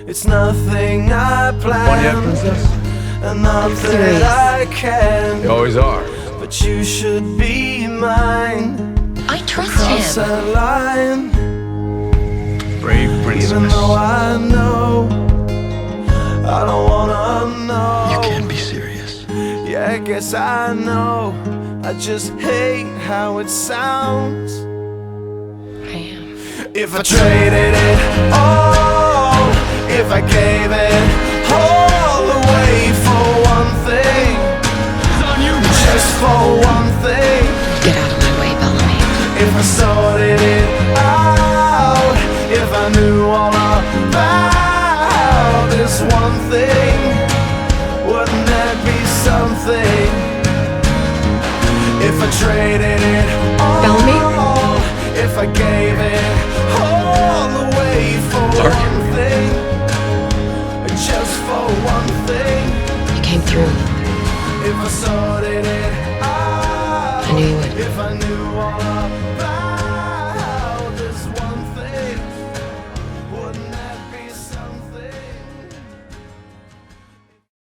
It's nothing I plan, One yet, princess? and not that I can. You always are. But you should be mine. I trust Cross him. that line. Brave princess. Even though I know I don't wanna know. You can't be serious. Yeah, I guess I know. I just hate how it sounds. I am. If I traded it all, if I gave it all away for one thing, just for one thing. Get out of my way, Bellamy. If I sorted it out, if I knew all about this one thing, wouldn't that be something? If I traded it all, Bellamy? if I gave it all away for Clarke? one thing, just for one thing. You came through. If I sorted it out, I knew you would. if I knew all about